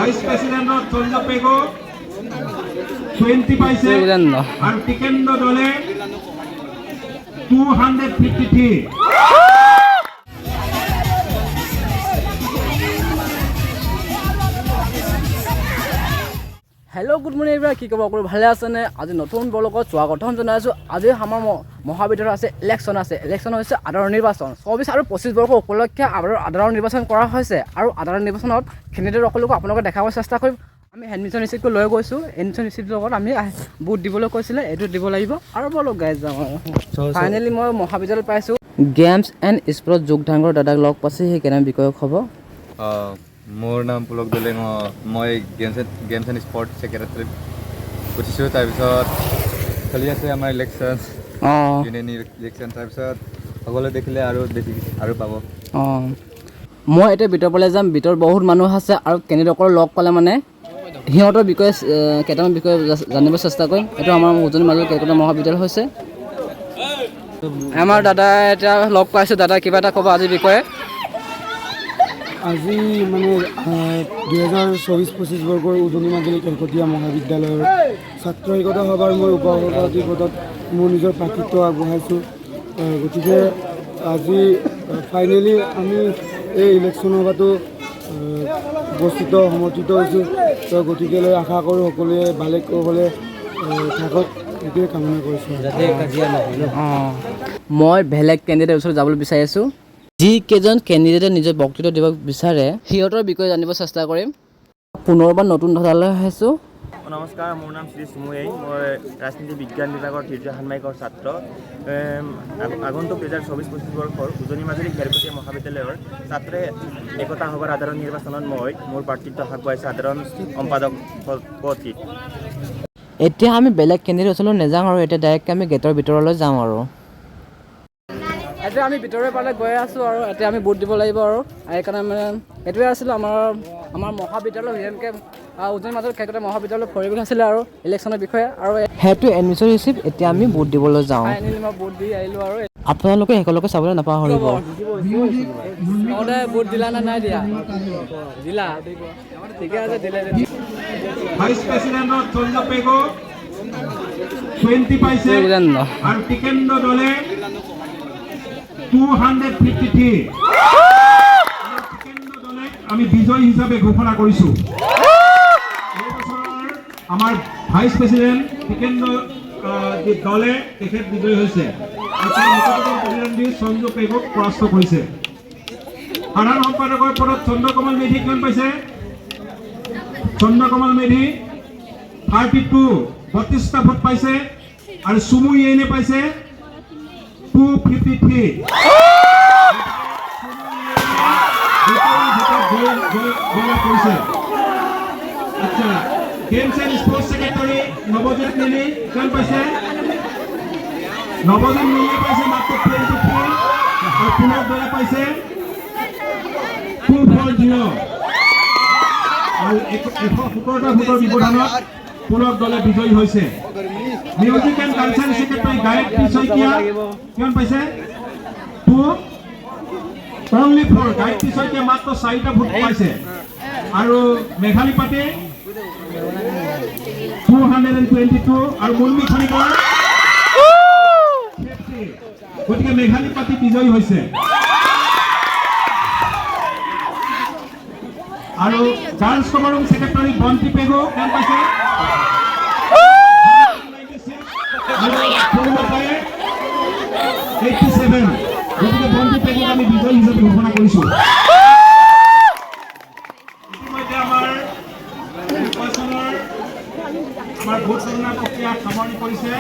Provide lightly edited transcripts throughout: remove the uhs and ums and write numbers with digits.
Vice প্ৰেসিডেন্টত চন্দ্ৰ পেগো 20 পাইছে R Tikendra দলে 253। Hello good morning everyone কি খবৰ সকলো ভালে আছে নে আজি নতুন ব্লগত স্বাগতম জনাইছো আজি আমাৰ মহাবিদ্যালয় আছে ইলেকশন হৈছে আধাৰৰ নিৰ্বাচন 24 আৰু 25 বৰ্ষ উপলক্ষে আধাৰৰ নিৰ্বাচন কৰা হৈছে আৰু আধাৰৰ নিৰ্বাচনত কেন্ডিডেট সকলক আপোনালোকে দেখাব চেষ্টা কৰিম আমি এডমিশন ৰিসিপ্ট লৈ গৈছো এডমিশন ৰিসিপ্ট লগত আমি বুট দিবলৈ কৈছিলে এটো দিব লাগিব আৰু বলক গাইজ যাওঁ ফাইনালি মই মহাবিদ্যালয় পাইছো গেমছ এণ্ড স্পৰ্টছ যোগদানৰ দাদাক লগ পাইছে সেই কেনে বিষয়ক হ'ব মোৰ নাম পুলক দলে মই গেমছ এণ্ড স্পৰ্টছ ছেক্ৰেটাৰী উঠিছোঁ তাৰপিছত চলি আছে আমাৰ ইলেকশ্যন ইউনিয়ন ইলেকশ্যন তাৰপিছত সকলোৱে দেখিলে আৰু পাব মই এতিয়া ভিতৰ পালে যাম ভিতৰত বহুত মানুহ আছে আৰু কেন্ডিডেটসকলক লগ পালে মানে সিহঁতৰ বিষয়ে কেইটামান বিষয়ে জানিব চেষ্টা কৰিম এইটো আমাৰ উজনিৰ মাজত কেইটা মহাবিদ্যালয় হৈছে আমাৰ দাদা এতিয়া লগ পাইছোঁ দাদা কিবা এটা ক'ব আজিৰ বিষয়ে আজি মানে 2024-25 বৰ্ষৰ উজনি মাজুলী কেলকটীয়া মহাবিদ্যালয়ৰ ছাত্ৰ একতা সভাৰ মই উপসভাপতি পদত মোৰ নিজৰ প্ৰাৰ্থিত্ব আগবঢ়াইছোঁ গতিকে আজি ফাইনেলি আমি এই ইলেকশ্যন সভাটো উপস্থিত সমৰ্থিত হৈছোঁ তো গতিকেলৈ আশা কৰোঁ সকলোৱে ভালে কুশলে থাকক এইটোৱে কামনা কৰিছোঁ যাতে কাজিয়া নহয় মই বেলেগ কেণ্ডিডেটৰ ওচৰত যাবলৈ বিচাৰি আছোঁ যিকেইজন কেণ্ডিডেটে নিজৰ বক্তৃতা দিব বিচাৰে সিহঁতৰ বিষয়ে জানিব চেষ্টা কৰিম পুনৰবাৰ নতুন ধৰালৈ আহিছোঁ নমস্কাৰ মোৰ নাম শ্ৰী চুমুৱাই মই ৰাজনীতি বিজ্ঞান বিভাগৰ তৃতীয় ষাণ্মাসিকৰ ছাত্ৰ আগন্তুক 2024-25 বৰ্ষৰ উজনি মাজুলী কেলকটীয়া মহাবিদ্যালয়ৰ ছাত্ৰ একতা সভাৰ সাধাৰণ নিৰ্বাচনত মই মোৰ প্ৰাৰ্থিত্ব আগবঢ়াইছোঁ সাধাৰণ সম্পাদক পদত এতিয়া আমি বেলেগ কেণ্ডিডেটৰ ওচৰলৈ নাযাওঁ আৰু এতিয়া ডাইৰেক্ট আমি গেটৰ ভিতৰলৈ যাওঁ আৰু এতিয়া আমি ভিতৰলৈ পালে গৈ আছোঁ আৰু এতিয়া আমি ভোট দিব লাগিব আৰু সেইকাৰণে মানে এইটোৱে আছিলোঁ আমাৰ মহাবিদ্যালয় যেনেকৈ উজনি মাজুলী কেলকটীয়া মহাবিদ্যালয়ৰ পৰিৱেশ আছিলে আৰু ইলেকশ্যনৰ বিষয়ে আৰু সেইটো এডমিশ্যন ৰিচিপ্ট এতিয়া আমি ভোট দিবলৈ যাওঁ ফাইনেলি মই ভোট দি আহিলোঁ আৰু আপোনালোকে সকলোকে চাবলৈ নাপাহৰিব তহঁতে ভোট দিলা নে নাই দিলা ঠিকে আছে দিলে ভাইস প্রেসিডেন্টত চন্দ্র পেগো 20 পাইছে আর টিকেন্দ্র দলে 253। টিকেন্দ্র দলে আমি বিজয় হিসাবে ঘোষণা কৰিছো এই বছৰৰ আমাৰ ভাইস প্ৰেসিডেন্ট টিকেন্দ্ৰ দলে তেখেত বিজয় হৈছে আৰু তাৰ নিকটতম প্ৰতিদ্বন্দ্বী চন্দ্ৰ পেগক পৰাস্ত কৰিছে সাধাৰণ সম্পাদকৰ পদত চন্দ্ৰকমল মেধি কিমান পাইছে চন্দ্ৰকমল মেধি 32টা ভোট পাইছে আৰু সুমু ইয়েনে পাইছে 253 আচ্ছা games and sports secretary Nabajit Neli কিমান পাইছে নৱজিৎ নেলি পাইছে মাত্ৰ 24 আৰু পুনৰ দলে পাইছে 240 আৰু 117টা ভোটৰ ব্যৱধানত পুনৰ দলে বিজয়ী হৈছে music and culture secretary Gayatri Saikia কিমান পাইছে 2 গায়ত্ৰী শইকীয়া মাত্ৰ 4টা ভোট পাইছে আৰু মেঘালী পাটে 222 আৰু মুন্মি খনিকৰ 50 গতিকে মেঘালী পাটে বিজয়ী হৈছে আৰু গাৰ্লছ কমাৰুম ছেক্ৰেটাৰী বন্তি পেগো কিমান পাইছে 87 গতিকে বন্তি পেগোক আমি বিজয়ী হিচাপে ঘোষণা কৰিছোঁ ইতিমধ্যে আমাৰ ভোট গণনা প্ৰক্ৰিয়া সামৰণি কৰিছে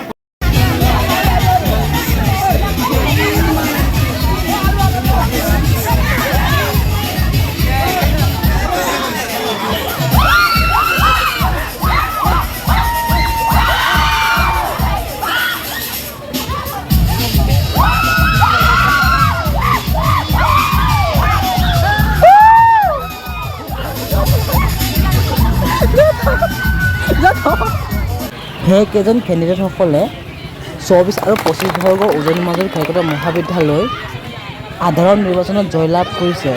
সেইকেইজন কেণ্ডিডেটসকলে 24 আৰু 25 বৰ্ষৰ উজনি মাজুলী কেলকটীয়া মহাবিদ্যালয় সাধাৰণ নিৰ্বাচনত জয়লাভ কৰিছে